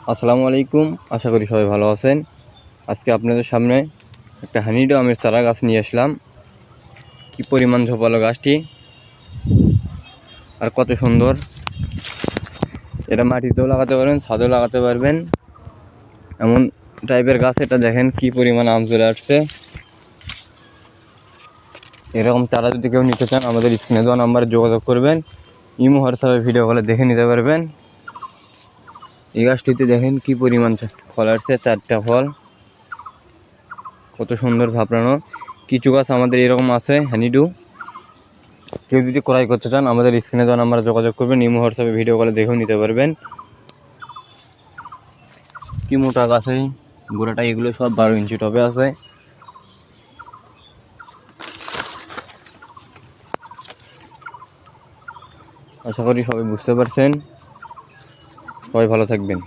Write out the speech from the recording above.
আসসালামু আলাইকুম, আশা করি সবাই ভালো আছেন। আজকে আপনাদের সামনে একটা হানিডো আমের চারা গাছ নিয়ে আসলাম। কি পরিমাণ ঝোপালো গাছটি, আর কত সুন্দর। এটা মাটিতেও লাগাতে পারবেন, ছাদেও লাগাতে পারবেন, এমন টাইপের গাছ। এটা দেখেন কি পরিমাণ আম চলে আসছে। এরকম চারা যদি কেউ নিতে চান আমাদের স্ক্রিনে দেওয়া নাম্বারে যোগাযোগ করবেন। ইমো হোয়াটসঅ্যাপে ভিডিও কলে দেখে নিতে পারবেন। এই গাছটিতে দেখেন কি পরিমাণ ফল আসছে, 4টা ফল, কত সুন্দর ঝাপড়ানো। কিছু গাছ আমাদের এরকম আছে হানিডু। কেউ যদি ক্রয় করতে চান আমাদের স্ক্রিনে দেওয়া নাম্বারে যোগাযোগ করবেন। ইমো হোয়াটসঅ্যাপে ভিডিও কলে দেখেও নিতে পারবেন। কি মোটা গাছ, এই গোড়াটা এগুলো সব 12 ইঞ্চি টবে আছে। আশা করি সবাই বুঝতে পারছেন। সবাই ভালো থাকবেন।